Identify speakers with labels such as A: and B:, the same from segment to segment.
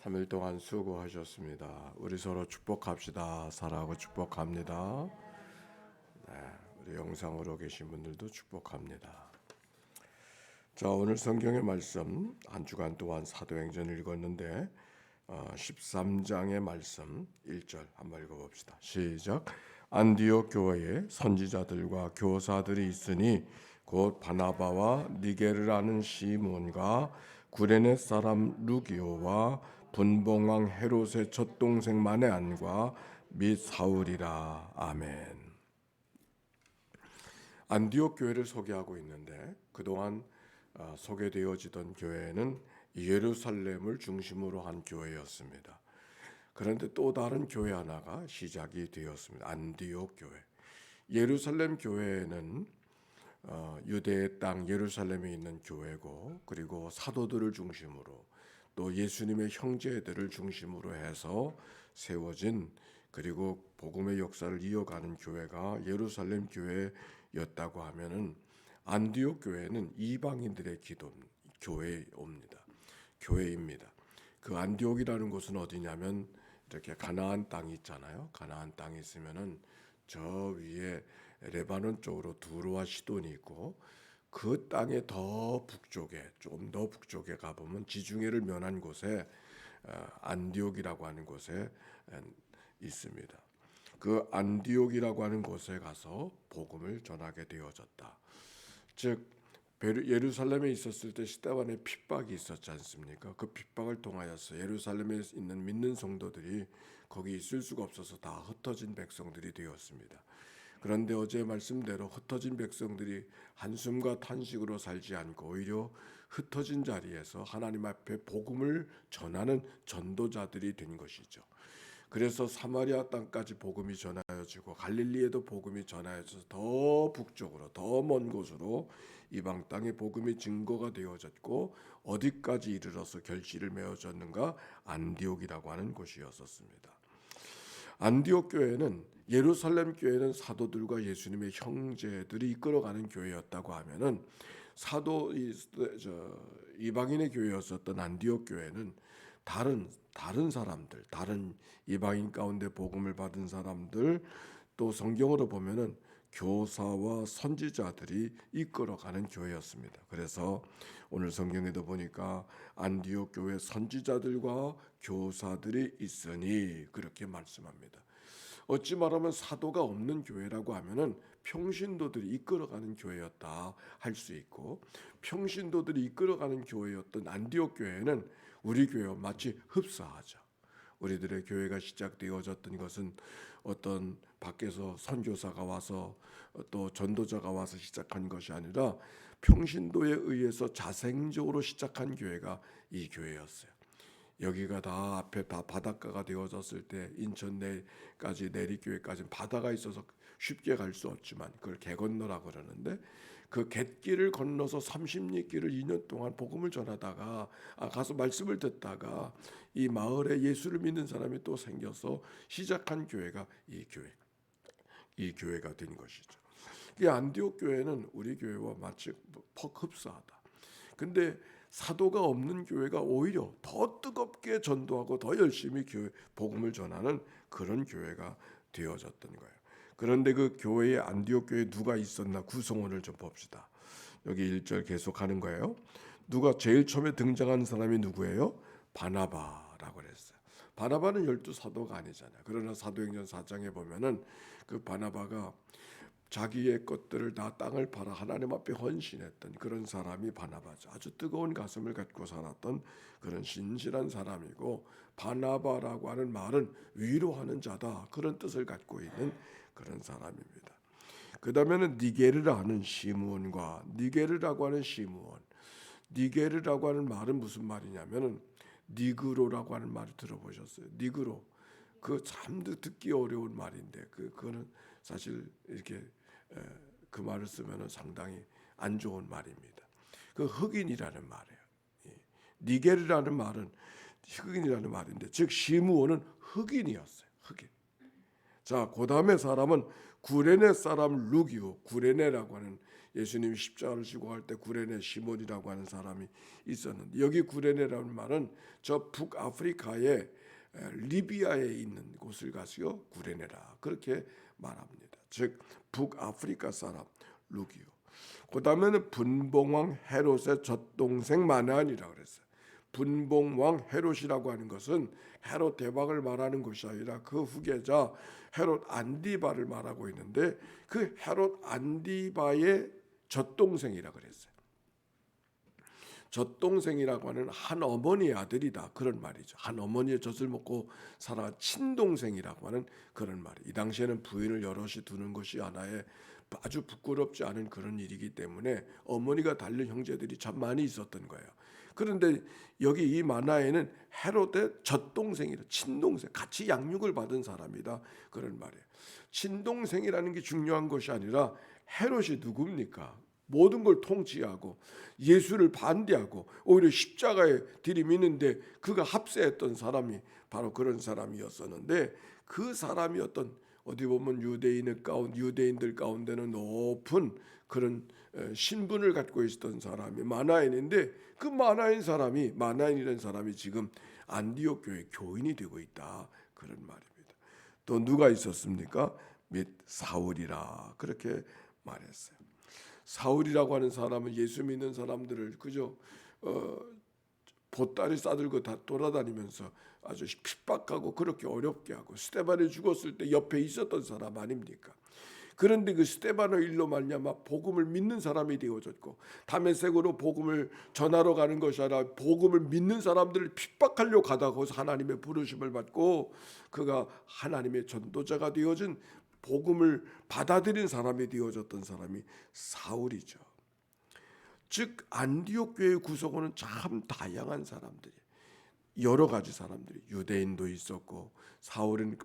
A: 3일 동안 수고하셨습니다. 우리 서로 축복합시다. 사랑하고 축복합니다. 우리 영상으로 계신 분들도 축복합니다. 자, 오늘 성경의 말씀 한 주간 동안 사도행전을 읽었는데 13장의 말씀 1절 한번 읽어봅시다. 시작. 안디옥 교회에 선지자들과 교사들이 있으니 곧 바나바와 니게르라는 시몬과 구레네 사람 루기오와 분봉왕 헤롯의 첫 동생 마네안과 및 사울이라. 아멘. 안디옥 교회를 소개하고 있는데 그동안 소개되어지던 교회는 예루살렘을 중심으로 한 교회였습니다. 그런데 또 다른 교회 하나가 시작이 되었습니다. 안디옥 교회. 예루살렘 교회는 유대의 땅 예루살렘에 있는 교회고, 그리고 사도들을 중심으로 또 예수님의 형제들을 중심으로 해서 세워진, 그리고 복음의 역사를 이어가는 교회가 예루살렘 교회였다고 하면은 안디옥 교회는 이방인들의 교회입니다. 그 안디옥이라는 곳은 어디냐면 이렇게 가나안 땅이 있잖아요. 가나안 땅이 있으면은 저 위에 레바논 쪽으로 두로와 시돈이 있고, 그 땅의 더 북쪽에, 좀 더 북쪽에 가보면 지중해를 면한 곳에 안디옥이라고 하는 곳에 있습니다. 그 안디옥이라고 하는 곳에 가서 복음을 전하게 되어졌다. 즉 예루살렘에 있었을 때 스데반의 핍박이 있었지 않습니까? 그 핍박을 통하여서 예루살렘에 있는 믿는 성도들이 거기 있을 수가 없어서 다 흩어진 백성들이 되었습니다. 그런데 어제 말씀대로 흩어진 백성들이 한숨과 탄식으로 살지 않고 오히려 흩어진 자리에서 하나님 앞에 복음을 전하는 전도자들이 된 것이죠. 그래서 사마리아 땅까지 복음이 전하여지고 갈릴리에도 복음이 전하여져서 더 북쪽으로, 더 먼 곳으로 이방 땅에 복음이 증거가 되어졌고, 어디까지 이르러서 결실을 맺어졌는가? 안디옥이라고 하는 곳이었었습니다. 안디옥 교회는, 예루살렘 교회는 사도들과 예수님의 형제들이 이끌어가는 교회였다고 하면은 이방인의 교회였었던 안디옥 교회는 다른 사람들, 다른 이방인 가운데 복음을 받은 사람들, 또 성경으로 보면은 교사와 선지자들이 이끌어가는 교회였습니다. 그래서 오늘 성경에도 보니까 안디옥 교회 선지자들과 교사들이 있으니 그렇게 말씀합니다. 어찌 말하면 사도가 없는 교회라고 하면은 평신도들이 이끌어가는 교회였다 할 수 있고, 평신도들이 이끌어가는 교회였던 안디옥 교회는 우리 교회와 마치 흡사하죠. 우리들의 교회가 시작되어졌던 것은 어떤 밖에서 선교사가 와서 또 전도자가 와서 시작한 것이 아니라 평신도에 의해서 자생적으로 시작한 교회가 이 교회였어요. 여기가 다 앞에 다 바닷가가 되어졌을 때 인천 내까지 내리교회까지는 바다가 있어서 쉽게 갈 수 없지만 그걸 개 건너라 그러는데, 그 갯길을 건너서 30리길을 2년 동안 복음을 전하다가 가서 말씀을 듣다가 이 마을에 예수를 믿는 사람이 또 생겨서 시작한 교회가 이 교회가 된 것이죠. 이 안디옥 교회는 우리 교회와 마치 흡사하다. 근데 사도가 없는 교회가 오히려 더 뜨겁게 전도하고 더 열심히 복음을 전하는 그런 교회가 되어졌던 거예요. 그런데 그 교회에, 안디옥 교회에 누가 있었나 구성원을 좀 봅시다. 여기 1절 계속하는 거예요. 누가 제일 처음에 등장하는 사람이 누구예요? 바나바라고 그랬어요. 바나바는 12사도가 아니잖아요. 그러나 사도행전 4장에 보면은 그 바나바가 자기의 것들을 다 땅을 팔아 하나님 앞에 헌신했던 그런 사람이 바나바죠. 아주 뜨거운 가슴을 갖고 살았던 그런 신실한 사람이고, 바나바라고 하는 말은 위로하는 자다, 그런 뜻을 갖고 있는 그런 사람입니다. 그 다음에는 니게르라고 하는 시므온. 니게르라고 하는 말은 무슨 말이냐면은 니그로라고 하는 말을 들어보셨어요? 니그로. 그 참 듣기 어려운 말인데 그거는 사실 이렇게 그 말을 쓰면은 상당히 안 좋은 말입니다. 그 흑인이라는 말이에요. 니게르라는 말은 흑인이라는 말인데, 즉 시므온은 흑인이었어요. 흑인. 자, 그 다음에 사람은 구레네 사람 루기오, 구레네라고 하는 예수님이 십자가를 지고 갈 때 구레네 시몬이라고 하는 사람이 있었는데, 여기 구레네라는 말은 저 북아프리카의 리비아에 있는 곳을 가서요 구레네라 그렇게 말합니다. 즉 북아프리카 사람 루기오. 그 다음에는 분봉왕 헤롯의 젖동생 마나안이라고 그랬어요. 분봉왕 헤롯이라고 하는 것은 헤롯 대왕을 말하는 것이 아니라 그 후계자 헤롯 안디바를 말하고 있는데, 그 헤롯 안디바의 젖동생이라고 그랬어요. 젖동생이라고 하는 한 어머니의 아들이다 그런 말이죠. 한 어머니의 젖을 먹고 살아간 친동생이라고 하는 그런 말이. 이 당시에는 부인을 여럿이 두는 것이 하나의 아주 부끄럽지 않은 그런 일이기 때문에 어머니가 달린 형제들이 참 많이 있었던 거예요. 그런데 여기 이 만화에는 헤롯의 젖동생이라, 친동생, 같이 양육을 받은 사람이다 그런 말이에요. 친동생이라는 게 중요한 것이 아니라 헤롯이 누굽니까? 모든 걸 통치하고 예수를 반대하고 오히려 십자가에 들이미는데 그가 합세했던 사람이 바로 그런 사람이었었는데, 그 사람이 어디 보면 유대인들 가운데는 높은 그런 신분을 갖고 있었던 사람이 마나엔인데, 그 마나엔이라는 사람이 지금 안디옥 교회 교인이 되고 있다 그런 말입니다. 또 누가 있었습니까? 및 사울이라 그렇게 말했어요. 사울이라고 하는 사람은 예수 믿는 사람들을 그저 보따리 싸들고 다 돌아다니면서 아주 핍박하고 그렇게 어렵게 하고, 스데반이 죽었을 때 옆에 있었던 사람 아닙니까? 그런데 그 스데반의 일로 말미암아 복음을 믿는 사람이 되어졌고, 다메섹으로 복음을 전하러 가는 것이 아니라 복음을 믿는 사람들을 핍박하려고 가다가 거기서 하나님의 부르심을 받고 그가 하나님의 전도자가 되어진, 복음을 받아들인 사람이 되어졌던 사람이 사울이죠. 즉 안디옥 교회의 구성원은 참 다양한 사람들이, 여러 가지 사람들이, 유대인도 있었고, 사울은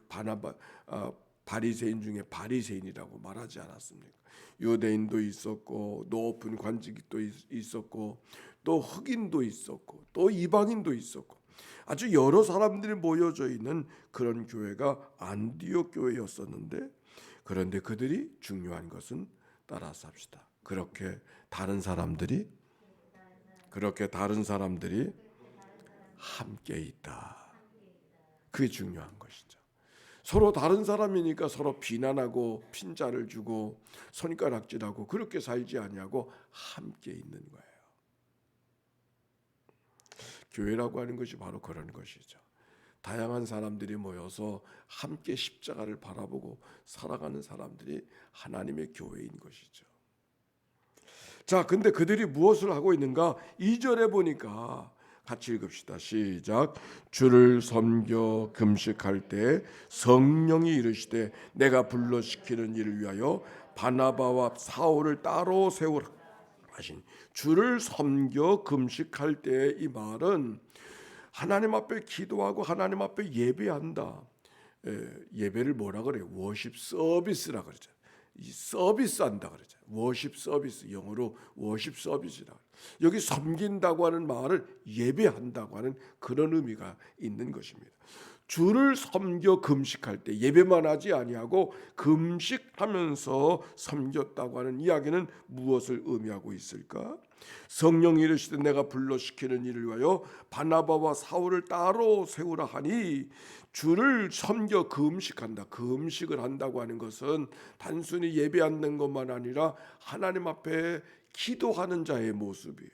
A: 바리새인 중에 바리새인이라고 말하지 않았습니까? 유대인도 있었고, 높은 관직도 있었고, 또 흑인도 있었고, 또 이방인도 있었고, 아주 여러 사람들이 모여져 있는 그런 교회가 안디옥 교회였었는데, 그런데 그들이 중요한 것은 따라서 합시다. 그렇게 다른 사람들이 함께 있다. 그게 중요한 것이죠. 서로 다른 사람이니까 서로 비난하고 핀자를 주고 손가락질하고 그렇게 살지 아니하고 함께 있는 거예요. 교회라고 하는 것이 바로 그런 것이죠. 다양한 사람들이 모여서 함께 십자가를 바라보고 살아가는 사람들이 하나님의 교회인 것이죠. 자, 근데 그들이 무엇을 하고 있는가? 2절에 보니까 같이 읽읍시다. 시작. 주를 섬겨 금식할 때 성령이 이르시되 내가 불러시키는 일을 위하여 바나바와 사울을 따로 세우라 하신. 주를 섬겨 금식할 때, 이 말은 하나님 앞에 기도하고 하나님 앞에 예배한다. 예배를 뭐라 그래요? 워십 서비스라 그러죠. 이 서비스한다 그러죠. 워십 서비스, 영어로 워십 서비스라. 여기 섬긴다고 하는 말을 예배한다고 하는 그런 의미가 있는 것입니다. 주를 섬겨 금식할 때 예배만 하지 아니하고 금식하면서 섬겼다고 하는 이야기는 무엇을 의미하고 있을까? 성령이 이르시되 내가 불러시키는 일을 위하여 바나바와 사울을 따로 세우라 하니, 주를 섬겨 금식한다. 금식을 한다고 하는 것은 단순히 예배하는 것만 아니라 하나님 앞에 기도하는 자의 모습이에요.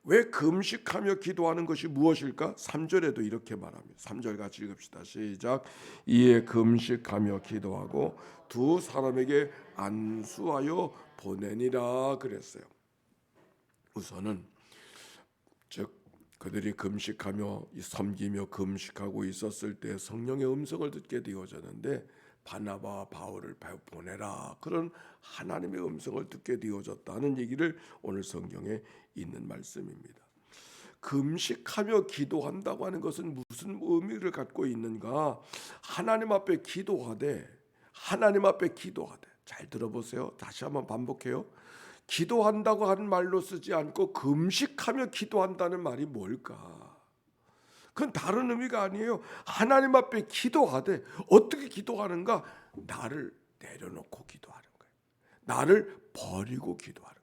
A: 왜 금식하며 기도하는 것이 무엇일까? 3절에도 이렇게 말합니다. 3절 같이 읽읍시다. 시작. 이에 금식하며 기도하고 두 사람에게 안수하여 보내니라 그랬어요. 우선은 즉 그들이 금식하며 섬기며 금식하고 있었을 때 성령의 음성을 듣게 되어졌는데, 바나바와 바울을 보내라, 그런 하나님의 음성을 듣게 되어졌다는 얘기를 오늘 성경에 있는 말씀입니다. 금식하며 기도한다고 하는 것은 무슨 의미를 갖고 있는가? 하나님 앞에 기도하되 잘 들어보세요. 다시 한번 반복해요. 기도한다고 하는 말로 쓰지 않고 금식하며 기도한다는 말이 뭘까? 그건 다른 의미가 아니에요. 하나님 앞에 기도하되, 어떻게 기도하는가? 나를 내려놓고 기도하는 거예요. 나를 버리고 기도하는 거예요.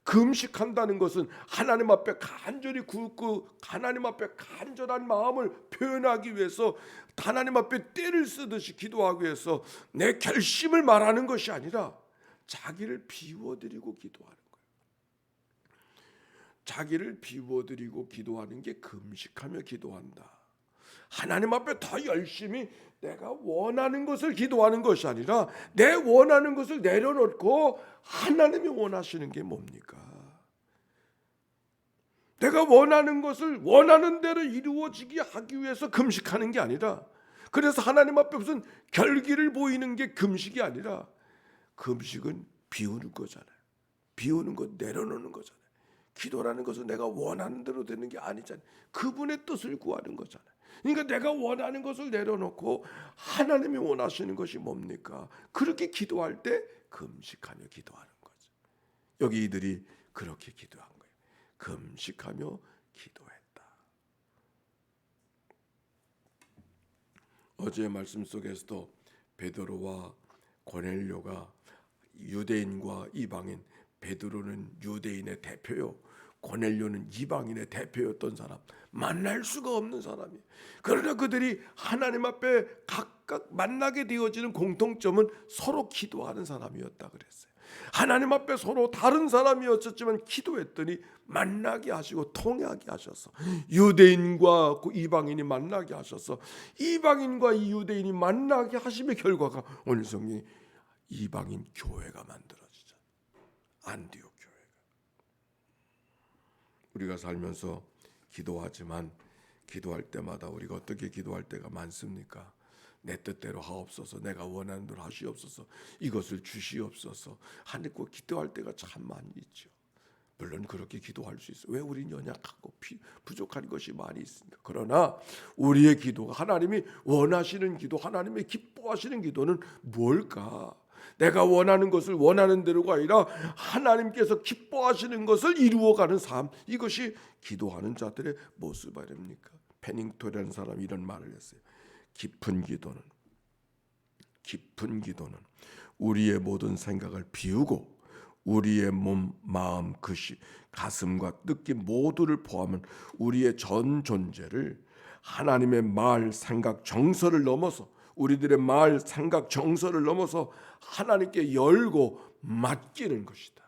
A: 금식한다는 것은 하나님 앞에 간절히 굵고 하나님 앞에 간절한 마음을 표현하기 위해서 하나님 앞에 떼를 쓰듯이 기도하기 위해서 내 결심을 말하는 것이 아니라 자기를 비워드리고 기도하는 거예요. 자기를 비워드리고 기도하는 게 금식하며 기도한다. 하나님 앞에 더 열심히 내가 원하는 것을 기도하는 것이 아니라 내 원하는 것을 내려놓고 하나님이 원하시는 게 뭡니까? 내가 원하는 것을 원하는 대로 이루어지게 하기 위해서 금식하는 게 아니라, 그래서 하나님 앞에 무슨 결기를 보이는 게 금식이 아니라, 금식은 비우는 거잖아요. 비우는 것, 내려놓는 거잖아요. 기도라는 것은 내가 원하는 대로 되는 게 아니잖아요. 그분의 뜻을 구하는 거잖아요. 그러니까 내가 원하는 것을 내려놓고 하나님이 원하시는 것이 뭡니까? 그렇게 기도할 때 금식하며 기도하는 거죠. 여기 이들이 그렇게 기도한 거예요. 금식하며 기도했다. 어제의 말씀 속에서도 베드로와 고넬료가 유대인과 이방인, 베드로는 유대인의 대표요, 고넬료는 이방인의 대표였던 사람, 만날 수가 없는 사람이에요. 그러나 그들이 하나님 앞에 각각 만나게 되어지는 공통점은 서로 기도하는 사람이었다 그랬어요. 하나님 앞에 서로 다른 사람이었지만 기도했더니 만나게 하시고 통하게 하셔서 유대인과 이방인이 만나게 하셔서 이방인과 이 유대인이 만나게 하심의 결과가 오늘 성경에 이방인 교회가 만들어지죠. 안디옥 교회가. 우리가 살면서 기도하지만 기도할 때마다 우리가 어떻게 기도할 때가 많습니까? 내 뜻대로 하옵소서, 내가 원하는 대로 하시옵소서, 이것을 주시옵소서 하고 기도할 때가 참 많이 있죠. 물론 그렇게 기도할 수 있어요. 왜 우리는 연약하고 부족한 것이 많이 있습니까? 그러나 우리의 기도가 하나님이 원하시는 기도, 하나님이 기뻐하시는 기도는 뭘까? 내가 원하는 것을 원하는 대로가 아니라 하나님께서 기뻐하시는 것을 이루어가는 삶, 이것이 기도하는 자들의 모습 아닙니까? 페닝토라는 사람이 이런 말을 했어요. 깊은 기도는 우리의 모든 생각을 비우고 우리의 몸, 마음, 가슴과 느낌 모두를 포함한 우리의 전 존재를 하나님의 말, 생각, 정서를 넘어서, 우리들의 말, 생각, 정서를 넘어서 하나님께 열고 맡기는 것이다.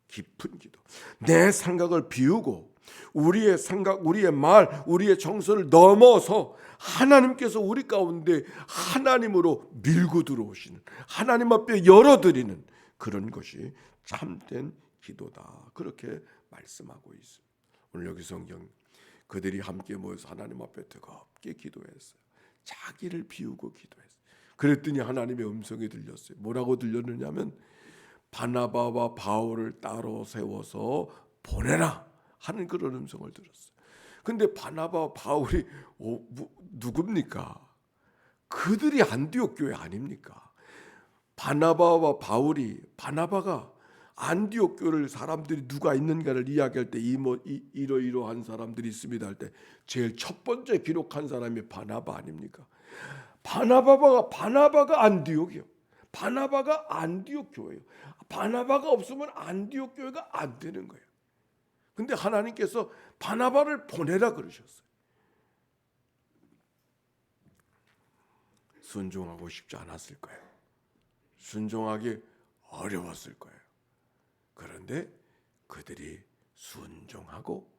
A: 깊은 기도. 내 생각을 비우고 우리의 생각, 우리의 말, 우리의 정서를 넘어서 하나님께서 우리 가운데 하나님으로 밀고 들어오시는, 하나님 앞에 열어드리는 그런 것이 참된 기도다. 그렇게 말씀하고 있습니다. 오늘 여기 성경, 그들이 함께 모여서 하나님 앞에 뜨겁게 기도했어요. 자기를 비우고 기도했어요. 그랬더니 하나님의 음성이 들렸어요. 뭐라고 들렸느냐면 바나바와 바울을 따로 세워서 보내라 하는 그런 음성을 들었어요. 근데 바나바와 바울이 누굽니까? 그들이 안디옥 교회 아닙니까? 바나바가 안디옥 교회를 사람들이 누가 있는가를 이야기할 때 이러이러한 사람들이 있습니다 할 때 제일 첫 번째 기록한 사람이 바나바 아닙니까? 바나바가 안디옥이요. 바나바가 안디옥 교회예요. 바나바가 없으면 안디옥 교회가 안 되는 거예요. 근데 하나님께서 바나바를 보내라 그러셨어요. 순종하고 싶지 않았을 거예요. 순종하기 어려웠을 거예요. 그런데 그들이 순종하고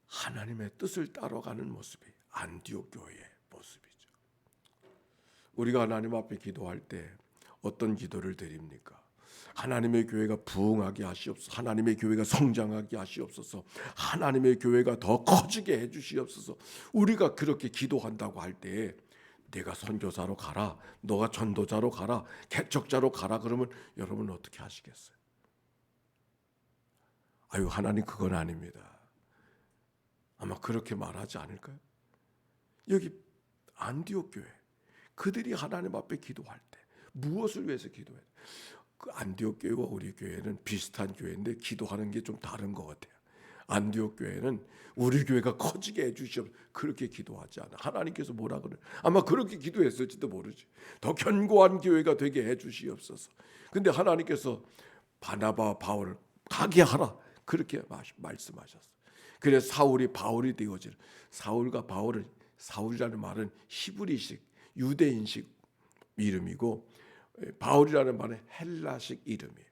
A: 하나님의 뜻을 따라가는 모습이 안디옥 교회의 모습이죠. 우리가 하나님 앞에 기도할 때 어떤 기도를 드립니까? 하나님의 교회가 부흥하게 하시옵소서, 하나님의 교회가 성장하게 하시옵소서, 하나님의 교회가 더 커지게 해주시옵소서. 우리가 그렇게 기도한다고 할 때 내가 선교사로 가라, 너가 전도자로 가라, 개척자로 가라 그러면 여러분 어떻게 하시겠어요? 아유, 하나님 그건 아닙니다. 아마 그렇게 말하지 않을까요? 여기 안디옥 교회, 그들이 하나님 앞에 기도할 때 무엇을 위해서 기도해요? 그 안디옥 교회와 우리 교회는 비슷한 교회인데 기도하는 게 좀 다른 것 같아요. 안디옥 교회는 우리 교회가 커지게 해주시옵소서 그렇게 기도하지 않아. 하나님께서 뭐라 그래? 아마 그렇게 기도했을지도 모르지. 더 견고한 교회가 되게 해주시옵소서. 근데 하나님께서 바나바 바울을 가게 하라 그렇게 말씀하셨어. 그래서 사울이 바울이 되어질. 사울과 바울은, 사울이라는 말은 히브리식 유대인식 이름이고 바울이라는 말은 헬라식 이름이에요.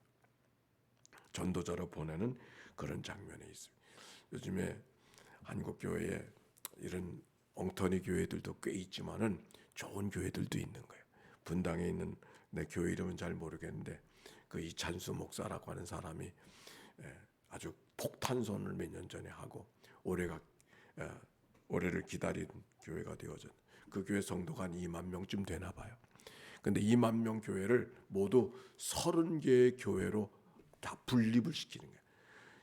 A: 전도자로 보내는 그런 장면이 있습니다. 요즘에 한국 교회에 이런 엉터리 교회들도 꽤 있지만은 좋은 교회들도 있는 거예요. 분당에 있는 내 교회 이름은 잘 모르겠는데 그 이찬수 목사라고 하는 사람이 아주 폭탄선을 몇 년 전에 하고 올해를 기다린 교회가 되어진 그 교회 성도가 한 2만 명쯤 되나 봐요. 근데 2만 명 교회를 모두 30개의 교회로 다 분립을 시키는 거예요.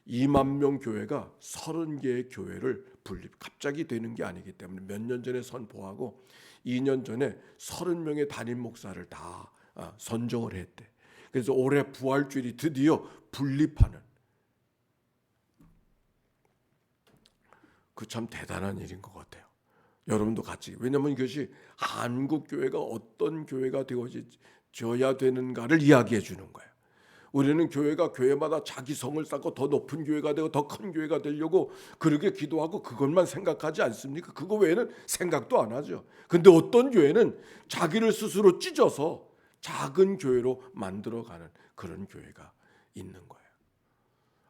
A: 2만 명 교회가 30개의 교회를 분립, 갑자기 되는 게 아니기 때문에 몇 년 전에 선포하고 2년 전에 30명의 담임 목사를 다 선정을 했대. 그래서 올해 부활주일이 드디어 분립하는 그 참 대단한 일인 것 같아요. 여러분도 같이. 왜냐하면 이것이 한국 교회가 어떤 교회가 되어져야 되는가를 이야기해 주는 거예요. 우리는 교회가 교회마다 자기 성을 쌓고 더 높은 교회가 되고 더 큰 교회가 되려고 그렇게 기도하고 그것만 생각하지 않습니까? 그거 외에는 생각도 안 하죠. 근데 어떤 교회는 자기를 스스로 찢어서 작은 교회로 만들어가는 그런 교회가 있는 거예요.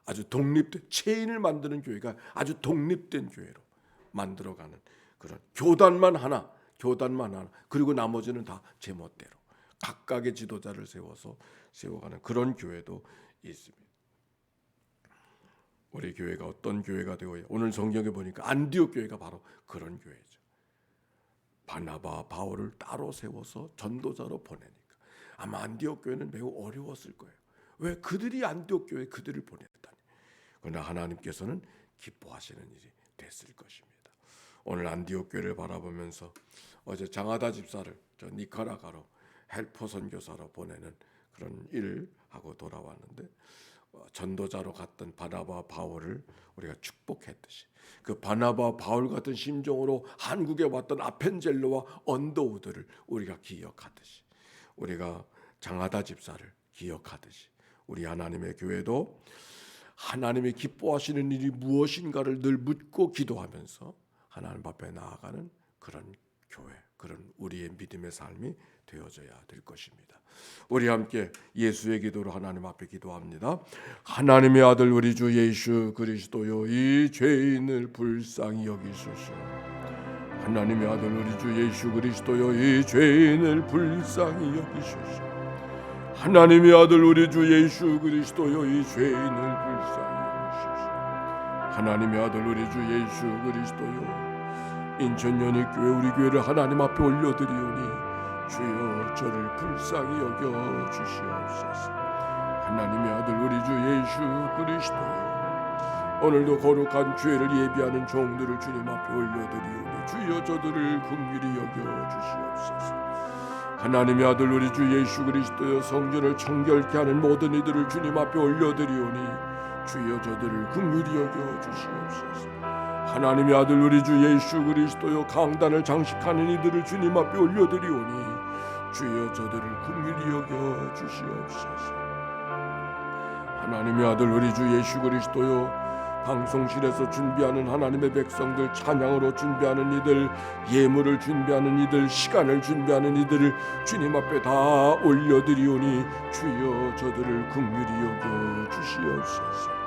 A: 아주 독립된, 체인을 만드는 교회가 아주 독립된 교회로 만들어가는 그런 교단만 하나 그리고 나머지는 다 제멋대로 각각의 지도자를 세워가는 그런 교회도 있습니다. 우리 교회가 어떤 교회가 되어야, 오늘 성경에 보니까 안디옥 교회가 바로 그런 교회죠. 바나바 바울을 따로 세워서 전도자로 보내니까 아마 안디옥 교회는 매우 어려웠을 거예요. 왜? 그들이 안디옥 교회에 그들을 보냈다니. 그러나 하나님께서는 기뻐하시는 일이 됐을 것입니다. 오늘 안디옥 교회를 바라보면서 어제 장하다 집사를 저 니카라과로 헬퍼 선교사로 보내는 그런 일을 하고 돌아왔는데 전도자로 갔던 바나바 바울을 우리가 축복했듯이 그 바나바 바울 같은 심정으로 한국에 왔던 아펜젤로와 언더우드를 우리가 기억하듯이 우리가 장하다 집사를 기억하듯이 우리 하나님의 교회도 하나님이 기뻐하시는 일이 무엇인가를 늘 묻고 기도하면서 하나님 앞에 나아가는 그런 교회, 그런 우리의 믿음의 삶이 되어져야 될 것입니다. 우리 함께 예수의 기도로 하나님 앞에 기도합니다. 하나님의 아들 우리 주 예수 그리스도여, 이 죄인을 불쌍히 여기소서. 하나님의 아들 우리 주 예수 그리스도여, 이 죄인을 불쌍히 여기소서. 하나님의 아들 우리 주 예수 그리스도여, 이 죄인을 불쌍히 여기소서. 하나님의 아들 우리 주 예수 그리스도여, 인천연익교회 우리 교회를 하나님 앞에 올려드리오니 주여 저를 불쌍히 여겨 주시옵소서. 하나님의 아들 우리 주 예수 그리스도여, 오늘도 거룩한 주회를 예비하는 종들을 주님 앞에 올려드리오니 주여 저들을 긍휼히 여겨 주시옵소서. 하나님의 아들 우리 주 예수 그리스도여, 성전을 청결케 하는 모든 이들을 주님 앞에 올려드리오니 주여 저들을 긍휼히 여겨 주시옵소서. 하나님의 아들 우리 주 예수 그리스도여, 강단을 장식하는 이들을 주님 앞에 올려드리오니 주여 저들을 긍휼히 여겨 주시옵소서. 하나님의 아들 우리 주 예수 그리스도여, 방송실에서 준비하는 하나님의 백성들, 찬양으로 준비하는 이들, 예물을 준비하는 이들, 시간을 준비하는 이들을 주님 앞에 다 올려드리오니 주여 저들을 긍휼히 여겨 주시옵소서.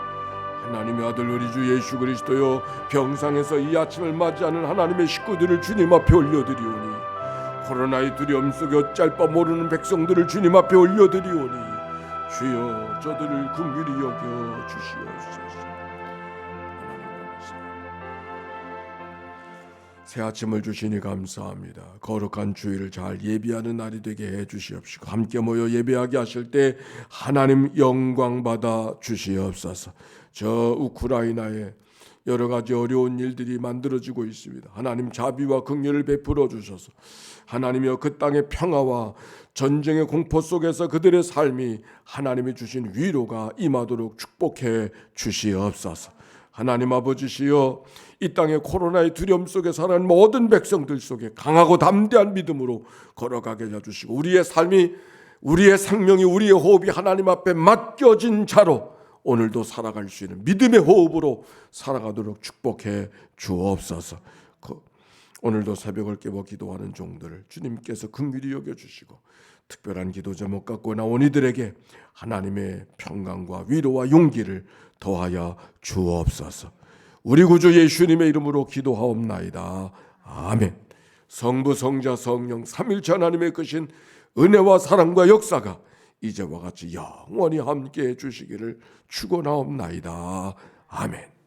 A: 하나님의 아들 우리 주 예수 그리스도여, 병상에서 이 아침을 맞이하는 하나님의 식구들을 주님 앞에 올려드리오니 코로나의 두려움 속에 짧아 모르는 백성들을 주님 앞에 올려드리오니 주여 저들을 긍휼히 여겨 주시옵소서. 새 아침을 주시니 감사합니다. 거룩한 주일을 잘 예비하는 날이 되게 해 주시옵시고 함께 모여 예배하게 하실 때 하나님 영광 받아 주시옵소서. 저 우크라이나에 여러 가지 어려운 일들이 만들어지고 있습니다. 하나님 자비와 긍휼을 베풀어 주셔서 하나님이여 그 땅의 평화와 전쟁의 공포 속에서 그들의 삶이 하나님이 주신 위로가 임하도록 축복해 주시옵소서. 하나님 아버지시여, 이 땅의 코로나의 두려움 속에 살아가는 모든 백성들 속에 강하고 담대한 믿음으로 걸어가게 해주시고, 우리의 삶이, 우리의 생명이, 우리의 호흡이 하나님 앞에 맡겨진 자로 오늘도 살아갈 수 있는 믿음의 호흡으로 살아가도록 축복해 주옵소서. 오늘도 새벽을 깨워 기도하는 종들을 주님께서 긍휼히 여겨주시고, 특별한 기도 제목 갖고 나온 이들에게 하나님의 평강과 위로와 용기를 더하여 주옵소서. 우리 구주 예수님의 이름으로 기도하옵나이다. 아멘. 성부, 성자, 성령 삼일체 하나님의 크신 은혜와 사랑과 역사가 이제와 같이 영원히 함께해 주시기를 축원하옵나이다. 아멘.